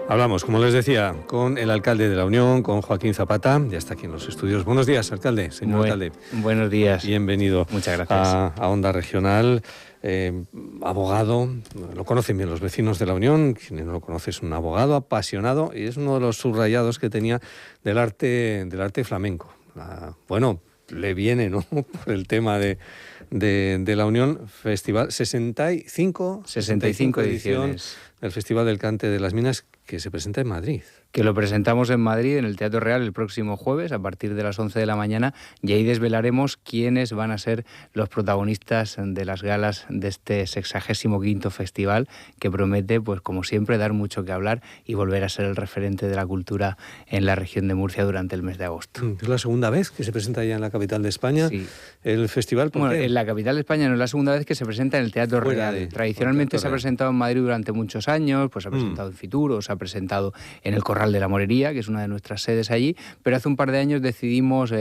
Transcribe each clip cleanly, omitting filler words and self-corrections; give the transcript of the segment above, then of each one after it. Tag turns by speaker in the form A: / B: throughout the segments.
A: Hablamos, como les decía, con el alcalde de La Unión, con Joaquín Zapata, ya está aquí en los estudios. Buenos días, alcalde, señor alcalde.
B: Buenos días.
A: Bienvenido.
B: Muchas gracias.
A: A Onda Regional, abogado, lo conocen bien los vecinos de La Unión, quien no lo conoce es un abogado apasionado y es uno de los subrayados que tenía del arte flamenco. Bueno, le viene, ¿no?, por el tema de La Unión, festival 65
B: ediciones
A: del Festival del Cante de las Minas, que se presenta en Madrid.
B: Que lo presentamos en Madrid, en el Teatro Real, el próximo jueves, a partir de las 11 de la mañana, y ahí desvelaremos quiénes van a ser los protagonistas de las galas de este 65º festival, que promete, pues como siempre, dar mucho que hablar y volver a ser el referente de la cultura en la región de Murcia durante el mes de agosto.
A: Es la segunda vez que se presenta ya en la capital de España, sí. El festival.
B: Bueno, en la capital de España no es la segunda vez que se presenta en el Teatro Real. Tradicionalmente se ha presentado en Madrid durante muchos años, pues se ha presentado en Fitur, se ha presentado en el Corral de la Morería, que es una de nuestras sedes allí, pero hace un par de años decidimos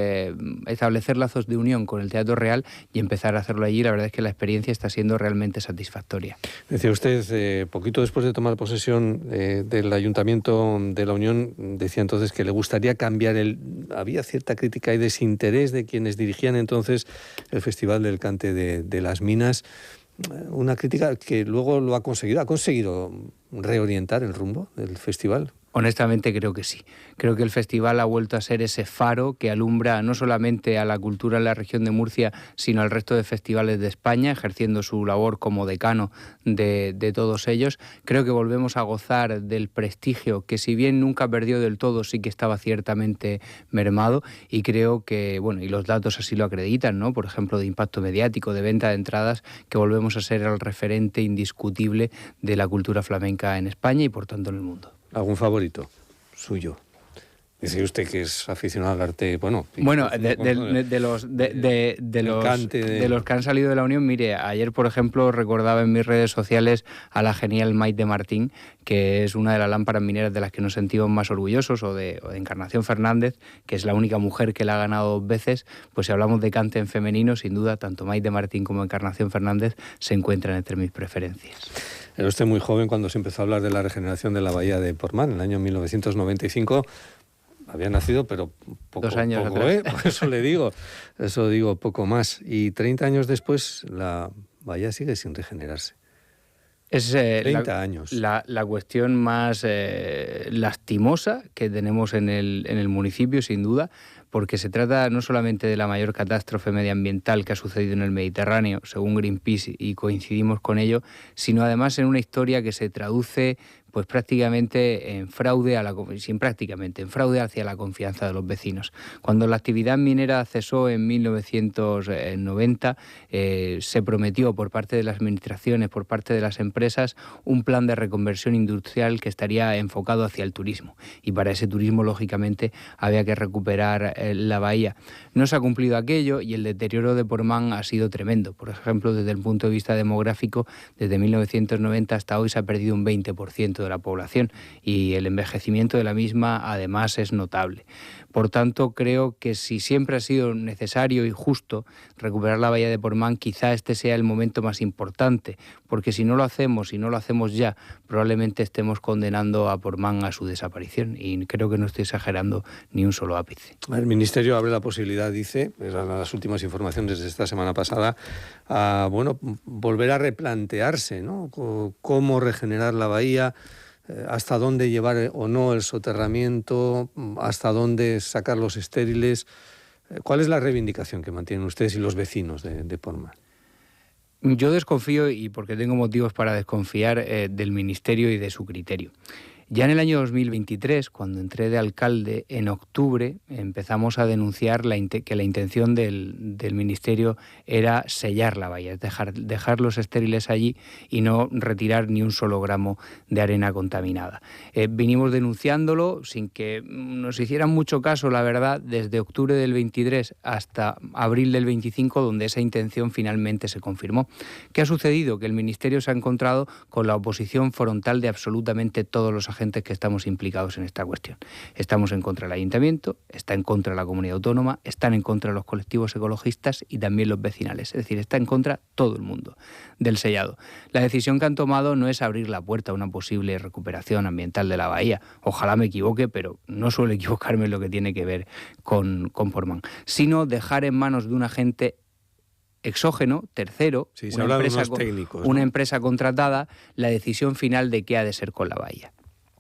B: establecer lazos de unión con el Teatro Real y empezar a hacerlo allí. La verdad es que la experiencia está siendo realmente satisfactoria.
A: Decía usted, poquito después de tomar posesión del Ayuntamiento de La Unión, decía entonces que le gustaría cambiar había cierta crítica y desinterés de quienes dirigían entonces el Festival del Cante de las Minas. Una crítica que luego lo ha conseguido reorientar el rumbo del festival.
B: Honestamente creo que sí. Creo que el festival ha vuelto a ser ese faro que alumbra no solamente a la cultura en la región de Murcia, sino al resto de festivales de España, ejerciendo su labor como decano de todos ellos. Creo que volvemos a gozar del prestigio que, si bien nunca perdió del todo, sí que estaba ciertamente mermado, y creo que, bueno, y los datos así lo acreditan, ¿no? Por ejemplo, de impacto mediático, de venta de entradas, que volvemos a ser el referente indiscutible de la cultura flamenca en España y por tanto en el mundo.
A: ¿Algún favorito suyo? Dice usted que es aficionado al arte, bueno...
B: de los que han salido de La Unión, mire, ayer, por ejemplo, recordaba en mis redes sociales a la genial Maite Martín, que es una de las lámparas mineras de las que nos sentimos más orgullosos, o de Encarnación Fernández, que es la única mujer que la ha ganado 2 veces. Pues si hablamos de cante en femenino, sin duda, tanto Maite Martín como Encarnación Fernández se encuentran entre mis preferencias.
A: Era usted muy joven cuando se empezó a hablar de la regeneración de la bahía de Portmán, en el año 1995. Había nacido, pero poco.
B: 2 años
A: poco,
B: atrás.
A: Por eso le digo, poco más. Y 30 años después, la bahía sigue sin regenerarse.
B: Es
A: 30 años.
B: La cuestión más lastimosa que tenemos en el municipio, sin duda, porque se trata no solamente de la mayor catástrofe medioambiental que ha sucedido en el Mediterráneo, según Greenpeace, y coincidimos con ello, sino además en una historia que se traduce pues prácticamente en fraude en fraude hacia la confianza de los vecinos. Cuando la actividad minera cesó en 1990, se prometió por parte de las administraciones, por parte de las empresas, un plan de reconversión industrial que estaría enfocado hacia el turismo. Y para ese turismo, lógicamente, había que recuperar la bahía. No se ha cumplido aquello y el deterioro de Portmán ha sido tremendo. Por ejemplo, desde el punto de vista demográfico, desde 1990 hasta hoy se ha perdido un 20% de la población, y el envejecimiento de la misma además es notable. Por tanto, creo que si siempre ha sido necesario y justo recuperar la bahía de Portmán, quizá este sea el momento más importante, porque si no lo hacemos ya, probablemente estemos condenando a Portmán a su desaparición, y creo que no estoy exagerando ni un solo ápice.
A: El Ministerio abre la posibilidad, dice, eran las últimas informaciones de esta semana pasada, a volver a replantearse, ¿no?, cómo regenerar la bahía, hasta dónde llevar o no el soterramiento, hasta dónde sacar los estériles. ¿Cuál es la reivindicación que mantienen ustedes y los vecinos de Portmán?
B: Yo desconfío, y porque tengo motivos para desconfiar, del Ministerio y de su criterio. Ya en el año 2023, cuando entré de alcalde, en octubre, empezamos a denunciar que la intención del Ministerio era sellar la bahía, dejar los estériles allí y no retirar ni un solo gramo de arena contaminada. Vinimos denunciándolo sin que nos hicieran mucho caso, la verdad, desde octubre del 23 hasta abril del 25, donde esa intención finalmente se confirmó. ¿Qué ha sucedido? Que el Ministerio se ha encontrado con la oposición frontal de absolutamente todos los agentes agentes que estamos implicados en esta cuestión. Estamos en contra del ayuntamiento, está en contra la comunidad autónoma, están en contra los colectivos ecologistas y también los vecinales. Es decir, está en contra todo el mundo del sellado. La decisión que han tomado no es abrir la puerta a una posible recuperación ambiental de la bahía. Ojalá me equivoque, pero no suelo equivocarme en lo que tiene que ver con Portmán, sino dejar en manos de un agente exógeno, tercero,
A: sí,
B: una empresa contratada, la decisión final de qué ha de ser con la bahía.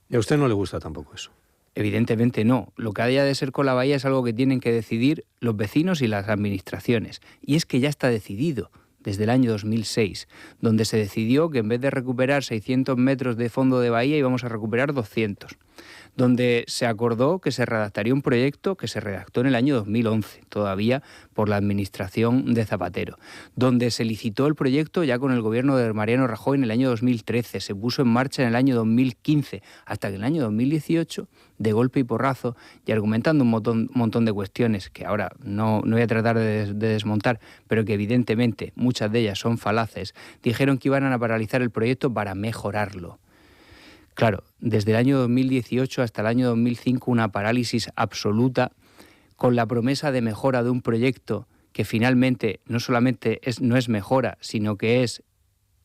A: ¿Y a usted no le gusta tampoco eso?
B: Evidentemente no. Lo que haya de ser con la bahía es algo que tienen que decidir los vecinos y las administraciones. Y es que ya está decidido desde el año 2006, donde se decidió que en vez de recuperar 600 metros de fondo de bahía íbamos a recuperar 200. Donde se acordó que se redactaría un proyecto que se redactó en el año 2011, todavía por la administración de Zapatero, donde se licitó el proyecto ya con el gobierno de Mariano Rajoy en el año 2013, se puso en marcha en el año 2015, hasta que en el año 2018, de golpe y porrazo, y argumentando un montón de cuestiones que ahora no voy a tratar de desmontar, pero que evidentemente muchas de ellas son falaces, dijeron que iban a paralizar el proyecto para mejorarlo. Claro, desde el año 2018 hasta el año 2005 una parálisis absoluta con la promesa de mejora de un proyecto que finalmente no solamente no es mejora, sino que es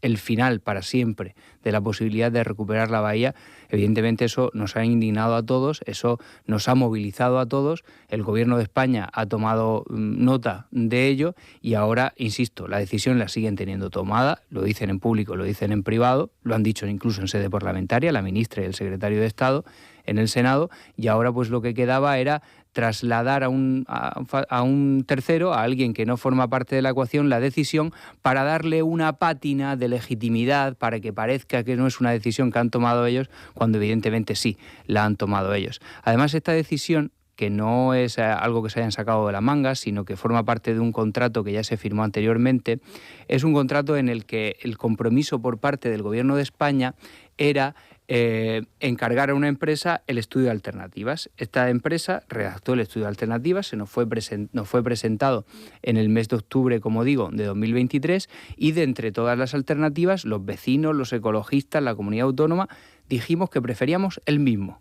B: el final para siempre de la posibilidad de recuperar la bahía. Evidentemente eso nos ha indignado a todos, eso nos ha movilizado a todos, el Gobierno de España ha tomado nota de ello y ahora, insisto, la decisión la siguen teniendo tomada, lo dicen en público, lo dicen en privado, lo han dicho incluso en sede parlamentaria, la ministra y el secretario de Estado en el Senado, y ahora pues lo que quedaba era trasladar a un tercero, a alguien que no forma parte de la ecuación, la decisión para darle una pátina de legitimidad para que parezca que no es una decisión que han tomado ellos, cuando evidentemente sí, la han tomado ellos. Además, esta decisión, que no es algo que se hayan sacado de la manga, sino que forma parte de un contrato que ya se firmó anteriormente, es un contrato en el que el compromiso por parte del Gobierno de España era encargar a una empresa el estudio de alternativas. Esta empresa redactó el estudio de alternativas, nos fue presentado en el mes de octubre, como digo, de 2023, y de entre todas las alternativas, los vecinos, los ecologistas, la comunidad autónoma, dijimos que preferíamos el mismo.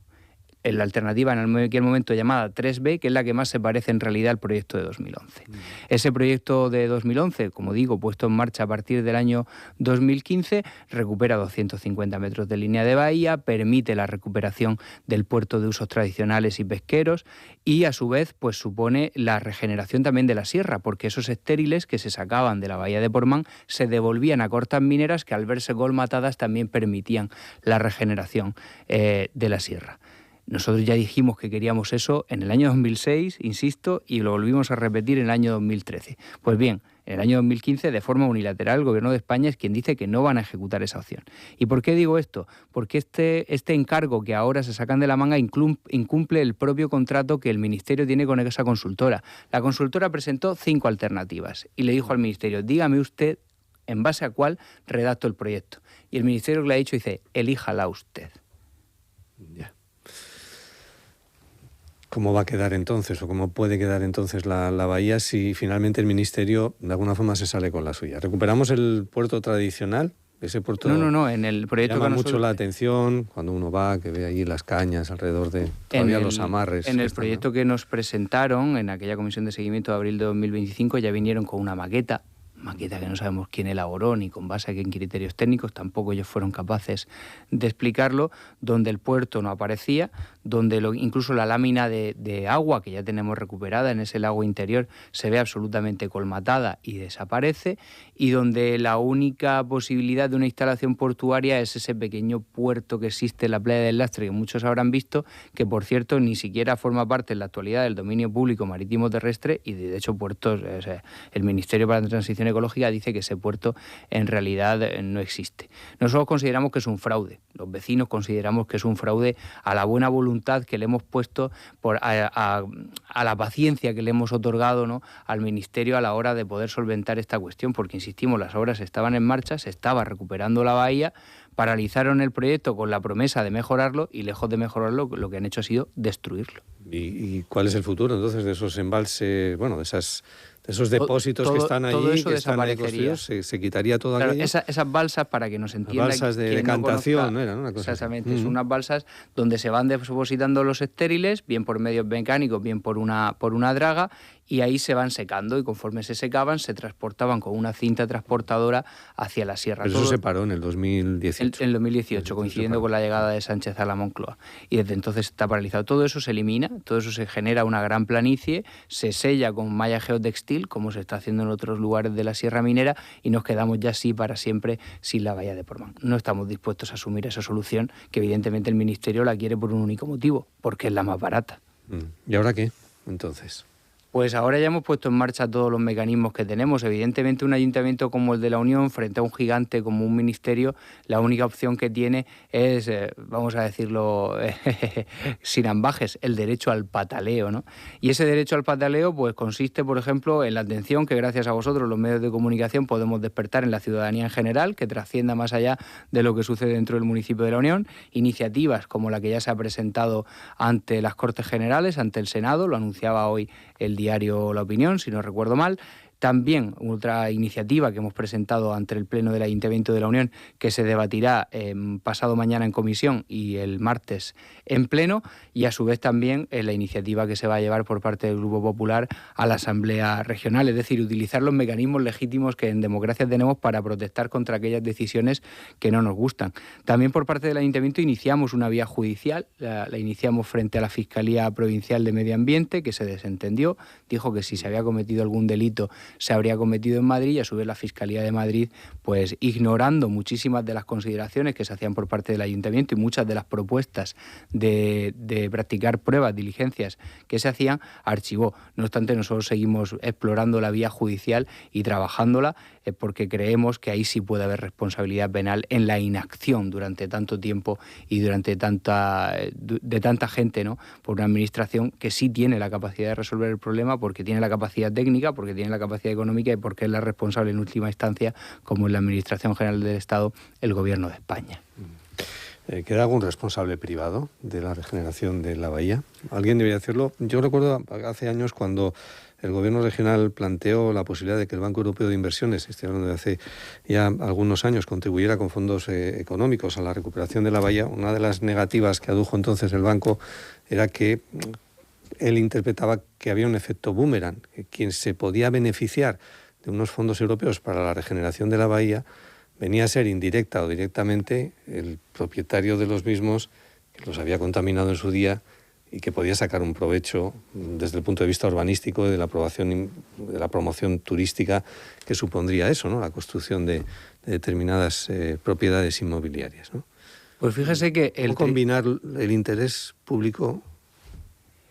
B: En la alternativa en aquel momento llamada 3B, que es la que más se parece en realidad al proyecto de 2011. Ese proyecto de 2011, como digo, puesto en marcha a partir del año 2015, recupera 250 metros de línea de bahía, permite la recuperación del puerto de usos tradicionales y pesqueros y a su vez pues supone la regeneración también de la sierra, porque esos estériles que se sacaban de la bahía de Portmán se devolvían a cortas mineras que al verse colmatadas también permitían la regeneración de la sierra. Nosotros ya dijimos que queríamos eso en el año 2006, insisto, y lo volvimos a repetir en el año 2013. Pues bien, en el año 2015, de forma unilateral, el Gobierno de España es quien dice que no van a ejecutar esa opción. ¿Y por qué digo esto? Porque este encargo que ahora se sacan de la manga incumple el propio contrato que el Ministerio tiene con esa consultora. La consultora presentó 5 alternativas y le dijo al Ministerio, dígame usted en base a cuál redacto el proyecto. Y el Ministerio le ha dicho, dice, elíjala usted.
A: Ya. ¿Cómo va a quedar entonces o cómo puede quedar entonces la bahía si finalmente el Ministerio de alguna forma se sale con la suya? ¿Recuperamos el puerto tradicional? Ese puerto
B: no, en el proyecto
A: llama mucho la atención cuando uno va, que ve allí las cañas alrededor de todavía los amarres.
B: En el proyecto que nos presentaron en aquella comisión de seguimiento de abril de 2025 ya vinieron con una maqueta que no sabemos quién elaboró ni con base a qué criterios técnicos, tampoco ellos fueron capaces de explicarlo, donde el puerto no aparecía, donde incluso la lámina de agua que ya tenemos recuperada en ese lago interior se ve absolutamente colmatada y desaparece, y donde la única posibilidad de una instalación portuaria es ese pequeño puerto que existe en la playa del Lastre, que muchos habrán visto, que por cierto ni siquiera forma parte en la actualidad del dominio público marítimo terrestre, y de hecho puertos, el Ministerio para la Transición Ecológica dice que ese puerto en realidad no existe. Nosotros consideramos que es un fraude, los vecinos consideramos que es un fraude a la buena voluntad que le hemos puesto, a la paciencia que le hemos otorgado, ¿no?, al Ministerio a la hora de poder solventar esta cuestión, porque insistimos, las obras estaban en marcha, se estaba recuperando la bahía, paralizaron el proyecto con la promesa de mejorarlo y lejos de mejorarlo lo que han hecho ha sido destruirlo.
A: ¿Y cuál es el futuro entonces de esos embalses, bueno, de esos depósitos que están ahí,
B: todo eso
A: que están ahí
B: desaparecería.
A: construidos, se quitaría todo aquello.
B: Esas balsas, para que nos entienda,
A: balsas de decantación, ¿no? Era, ¿no? Una cosa
B: exactamente, son unas balsas donde se van depositando los estériles, bien por medios mecánicos, bien por una draga, y ahí se van secando, y conforme se secaban se transportaban con una cinta transportadora hacia la sierra.
A: Pero eso se paró en el 2018.
B: En el 2018, coincidiendo con la llegada de Sánchez a la Moncloa. Y desde entonces está paralizado. Todo eso se elimina, todo eso se genera una gran planicie, se sella con malla geotextil, como se está haciendo en otros lugares de la Sierra Minera, y nos quedamos ya así para siempre sin la bahía de Portmán. No estamos dispuestos a asumir esa solución, que evidentemente el Ministerio la quiere por un único motivo, porque es la más barata.
A: ¿Y ahora qué, entonces?
B: Pues ahora ya hemos puesto en marcha todos los mecanismos que tenemos. Evidentemente, un ayuntamiento como el de la Unión, frente a un gigante como un ministerio, la única opción que tiene es, vamos a decirlo sin ambajes, el derecho al pataleo, ¿no? Y ese derecho al pataleo pues consiste, por ejemplo, en la atención que gracias a vosotros, los medios de comunicación, podemos despertar en la ciudadanía en general, que trascienda más allá de lo que sucede dentro del municipio de la Unión. Iniciativas como la que ya se ha presentado ante las Cortes Generales, ante el Senado, lo anunciaba hoy el diario La Opinión, si no recuerdo mal. También otra iniciativa que hemos presentado ante el Pleno del Ayuntamiento de la Unión, que se debatirá pasado mañana en comisión y el martes en Pleno, y a su vez también la iniciativa que se va a llevar por parte del Grupo Popular a la Asamblea Regional, es decir, utilizar los mecanismos legítimos que en democracia tenemos para protestar contra aquellas decisiones que no nos gustan. También por parte del Ayuntamiento iniciamos una vía judicial, la iniciamos frente a la Fiscalía Provincial de Medio Ambiente, que se desentendió, dijo que si se había cometido algún delito se habría cometido en Madrid, y a su vez la Fiscalía de Madrid, pues ignorando muchísimas de las consideraciones que se hacían por parte del Ayuntamiento y muchas de las propuestas de practicar pruebas, diligencias que se hacían, archivó. No obstante, nosotros seguimos explorando la vía judicial y trabajándola, porque creemos que ahí sí puede haber responsabilidad penal en la inacción durante tanto tiempo y durante tanta gente, ¿no? Por una administración que sí tiene la capacidad de resolver el problema, porque tiene la capacidad técnica, porque tiene la capacidad económica y porque es la responsable en última instancia, como en la Administración General del Estado, el Gobierno de España.
A: ¿Queda algún responsable privado de la regeneración de la bahía? ¿Alguien debería hacerlo? Yo recuerdo hace años cuando el Gobierno regional planteó la posibilidad de que el Banco Europeo de Inversiones, estoy hablando de hace ya algunos años, contribuyera con fondos económicos a la recuperación de la bahía. Una de las negativas que adujo entonces el banco era que él interpretaba que había un efecto boomerang, que quien se podía beneficiar de unos fondos europeos para la regeneración de la bahía venía a ser indirecta o directamente el propietario de los mismos, que los había contaminado en su día y que podía sacar un provecho desde el punto de vista urbanístico de la aprobación, de la promoción turística que supondría eso, ¿no? La construcción de determinadas propiedades inmobiliarias, ¿no?
B: Pues fíjese que
A: ¿Cómo combinar el interés público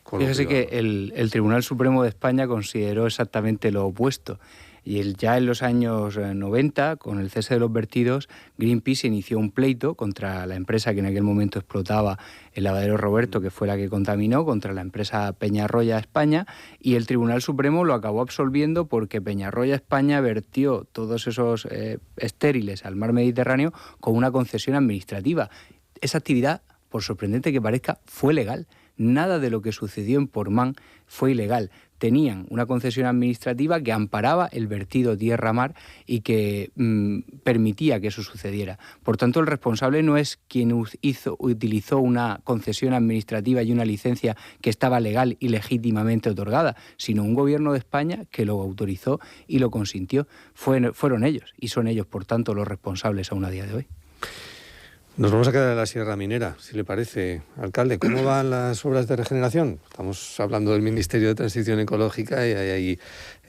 A: con lo
B: Fíjese
A: privado?
B: que el Tribunal Supremo de España consideró exactamente lo opuesto. Y ya en los años 90, con el cese de los vertidos, Greenpeace inició un pleito contra la empresa que en aquel momento explotaba el lavadero Roberto, que fue la que contaminó, contra la empresa Peñarroya España, y el Tribunal Supremo lo acabó absolviendo porque Peñarroya España vertió todos esos estériles al mar Mediterráneo con una concesión administrativa. Esa actividad, por sorprendente que parezca, fue legal. Nada de lo que sucedió en Portmán fue ilegal. Tenían una concesión administrativa que amparaba el vertido tierra-mar y que permitía que eso sucediera. Por tanto, el responsable no es quien utilizó una concesión administrativa y una licencia que estaba legal y legítimamente otorgada, sino un gobierno de España que lo autorizó y lo consintió. Fueron ellos, y son ellos, por tanto, los responsables aún a día de hoy.
A: Nos vamos a quedar en la Sierra Minera, si le parece. Alcalde, ¿cómo van las obras de regeneración? Estamos hablando del Ministerio de Transición Ecológica y hay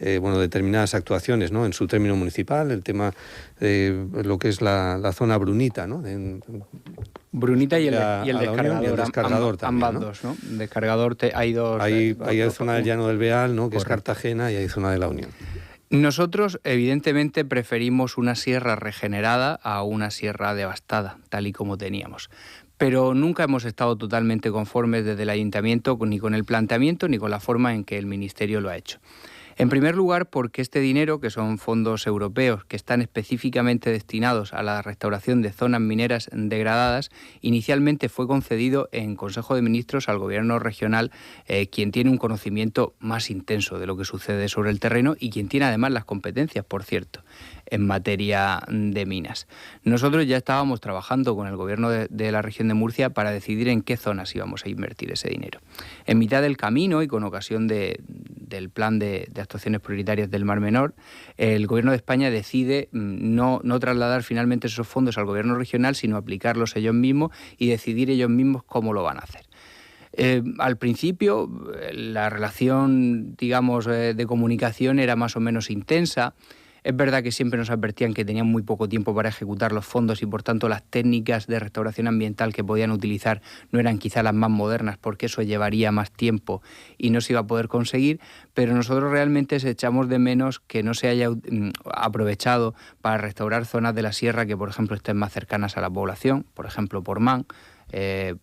A: determinadas actuaciones, ¿no? En su término municipal, el tema de lo que es la zona Brunita, ¿no?
B: Brunita y el descargador,
A: y el descargador también,
B: ambas,
A: ¿no?
B: Descargador, ¿no? Descargador hay dos.
A: Hay zona del Llano del Beal, ¿no? Que es Cartagena, y hay zona de la Unión.
B: Nosotros, evidentemente, preferimos una sierra regenerada a una sierra devastada, tal y como teníamos. Pero nunca hemos estado totalmente conformes desde el Ayuntamiento ni con el planteamiento ni con la forma en que el Ministerio lo ha hecho. En primer lugar, porque este dinero, que son fondos europeos que están específicamente destinados a la restauración de zonas mineras degradadas, inicialmente fue concedido en Consejo de Ministros al Gobierno regional, quien tiene un conocimiento más intenso de lo que sucede sobre el terreno y quien tiene además las competencias, por cierto, en materia de minas. Nosotros ya estábamos trabajando con el Gobierno de la región de Murcia para decidir en qué zonas íbamos a invertir ese dinero. En mitad del camino y con ocasión del plan de actuaciones prioritarias del Mar Menor, el Gobierno de España decide no trasladar finalmente esos fondos al Gobierno regional, sino aplicarlos ellos mismos y decidir ellos mismos cómo lo van a hacer. Al principio la relación, digamos, de comunicación era más o menos intensa. Es verdad que siempre nos advertían que tenían muy poco tiempo para ejecutar los fondos y por tanto las técnicas de restauración ambiental que podían utilizar no eran quizá las más modernas porque eso llevaría más tiempo y no se iba a poder conseguir, pero nosotros realmente echamos de menos que no se haya aprovechado para restaurar zonas de la sierra que por ejemplo estén más cercanas a la población, por ejemplo Portmán,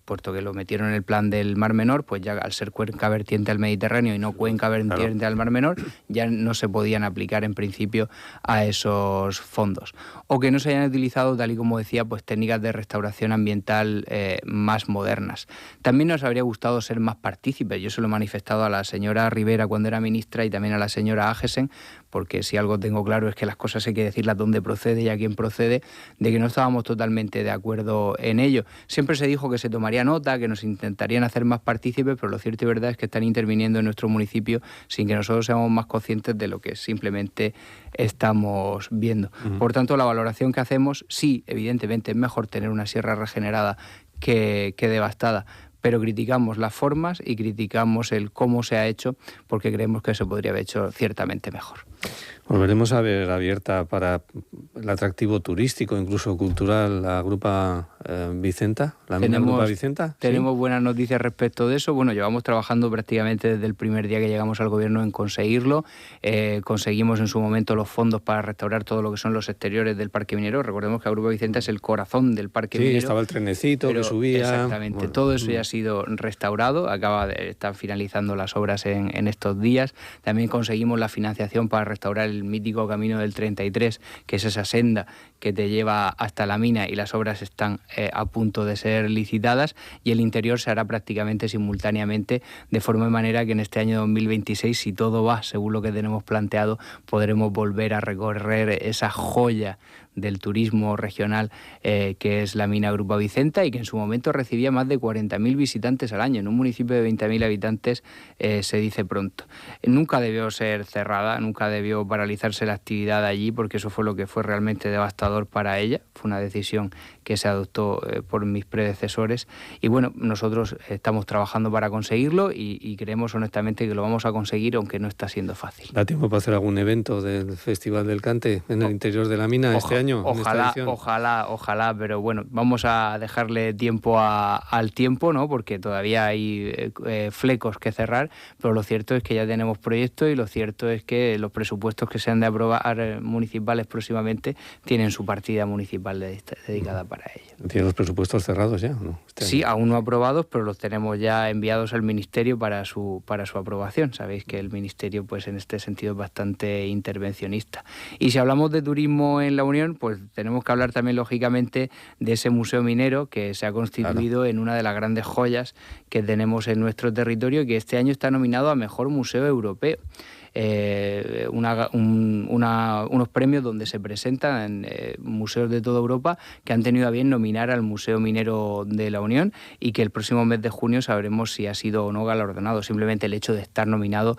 B: puesto que lo metieron en el plan del Mar Menor, pues ya al ser cuenca vertiente al Mediterráneo y no cuenca vertiente al Mar Menor, ya no se podían aplicar en principio a esos fondos. O que no se hayan utilizado, tal y como decía, pues técnicas de restauración ambiental más modernas. También nos habría gustado ser más partícipes. Yo se lo he manifestado a la señora Rivera cuando era ministra y también a la señora Agesen, porque si algo tengo claro es que las cosas hay que decirlas dónde procede y a quién procede, de que no estábamos totalmente de acuerdo en ello. Siempre se dijo que se tomaría nota, que nos intentarían hacer más partícipes, pero lo cierto y verdad es que están interviniendo en nuestro municipio sin que nosotros seamos más conscientes de lo que simplemente estamos viendo. Por tanto, la valoración que hacemos, sí, evidentemente es mejor tener una sierra regenerada que devastada, pero criticamos las formas y criticamos el cómo se ha hecho porque creemos que se podría haber hecho ciertamente mejor.
A: Volveremos a ver abierta para el atractivo turístico, incluso cultural, la Grupa Vicenta, la mina Grupa Vicenta.
B: Tenemos buenas noticias respecto de eso. Bueno, llevamos trabajando prácticamente desde el primer día que llegamos al gobierno en conseguirlo. Conseguimos en su momento los fondos para restaurar todo lo que son los exteriores del parque minero. Recordemos que la Grupa Vicenta es el corazón del parque minero.
A: Sí, estaba el trenecito que subía.
B: Exactamente, bueno, todo eso ya ha sido restaurado. Acaba de estar finalizando las obras en estos días. También conseguimos la financiación para restaurar el mítico Camino del 33, que es esa senda que te lleva hasta la mina, y las obras están a punto de ser licitadas, y el interior se hará prácticamente simultáneamente, de forma y manera que en este año 2026, si todo va según lo que tenemos planteado, podremos volver a recorrer esa joya del turismo regional que es la mina Grupa Vicenta, y que en su momento recibía más de 40.000 visitantes al año. En un municipio de 20.000 habitantes se dice pronto. Nunca debió ser cerrada, nunca debió paralizarse la actividad allí, porque eso fue lo que fue realmente devastador para ella. Fue una decisión que se adoptó por mis predecesores, y bueno, nosotros estamos trabajando para conseguirlo y creemos honestamente que lo vamos a conseguir, aunque no está siendo fácil.
A: ¿Da tiempo para hacer algún evento del Festival del Cante en el interior de la mina este año?
B: Ojalá, pero bueno, vamos a dejarle tiempo al tiempo, ¿no? Porque todavía hay flecos que cerrar, pero lo cierto es que ya tenemos proyectos, y lo cierto es que los presupuestos que se han de aprobar municipales próximamente tienen su partida municipal dedicada para ello.
A: ¿Tienen los presupuestos cerrados ya, no?
B: Sí, aún no aprobados, pero los tenemos ya enviados al Ministerio para su aprobación. Sabéis que el Ministerio, pues en este sentido, es bastante intervencionista. Y si hablamos de turismo en la Unión, pues tenemos que hablar también, lógicamente, de ese museo minero que se ha constituido en una de las grandes joyas que tenemos en nuestro territorio, y que este año está nominado a Mejor Museo Europeo. Unos premios donde se presentan museos de toda Europa que han tenido a bien nominar al Museo Minero de la Unión, y que el próximo mes de junio sabremos si ha sido o no galardonado. Simplemente el hecho de estar nominado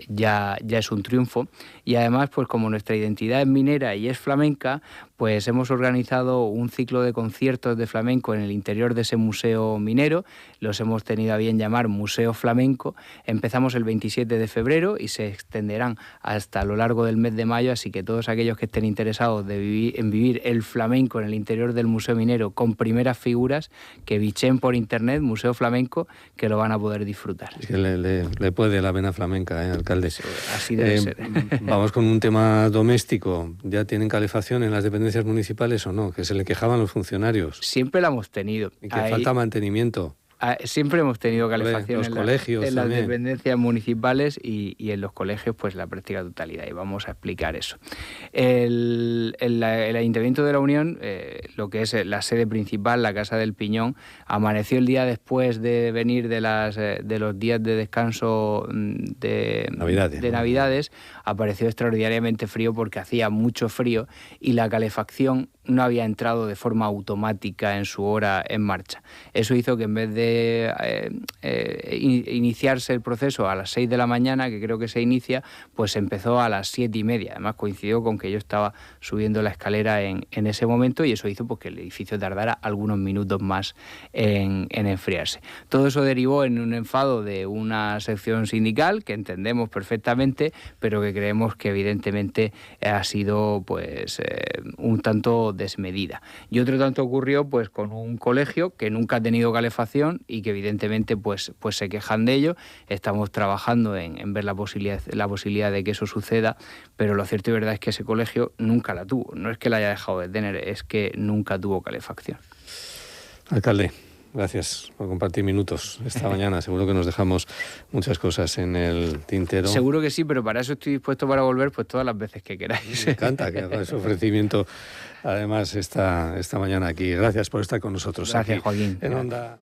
B: ya es un triunfo. Y además, pues como nuestra identidad es minera y es flamenca, pues hemos organizado un ciclo de conciertos de flamenco en el interior de ese museo minero. Los hemos tenido a bien llamar Museo Flamenco. Empezamos el 27 de febrero y se extenderán hasta lo largo del mes de mayo, así que todos aquellos que estén interesados en vivir el flamenco en el interior del museo minero con primeras figuras, que bichen por internet Museo Flamenco, que lo van a poder disfrutar.
A: Es que le puede la vena flamenca, alcalde.
B: Así debe ser.
A: Vamos con un tema doméstico. ¿Ya tienen calefacción en las dependencias municipales o no? Que se le quejaban los funcionarios.
B: Siempre la hemos tenido.
A: Y que falta mantenimiento.
B: Siempre hemos tenido calefacción
A: los colegios
B: en las
A: también.
B: dependencias municipales y en los colegios pues la práctica totalidad, y vamos a explicar eso. El Ayuntamiento de la Unión, lo que es la sede principal, la Casa del Piñón, amaneció el día después de venir de los días de descanso de Navidades, apareció extraordinariamente frío porque hacía mucho frío y la calefacción no había entrado de forma automática en su hora en marcha. Eso hizo que en vez de iniciarse el proceso a las 6 de la mañana, que creo que se inicia, pues empezó a las 7:30. Además coincidió con que yo estaba subiendo la escalera en ese momento y eso hizo pues, que el edificio tardara algunos minutos más en enfriarse. Todo eso derivó en un enfado de una sección sindical que entendemos perfectamente, pero que creemos que evidentemente ha sido pues un tanto desmedida. Y otro tanto ocurrió pues con un colegio que nunca ha tenido calefacción y que evidentemente pues se quejan de ello. Estamos trabajando en ver la posibilidad de que eso suceda, pero lo cierto y verdad es que ese colegio nunca la tuvo. No es que la haya dejado de tener, es que nunca tuvo calefacción.
A: Alcalde, gracias por compartir minutos esta mañana. Seguro que nos dejamos muchas cosas en el tintero.
B: Seguro que sí, pero para eso estoy dispuesto para volver pues todas las veces que queráis.
A: Me encanta que haga ese ofrecimiento, además, esta mañana aquí. Gracias por estar con nosotros.
B: Gracias,
A: aquí
B: Joaquín.
A: En Onda.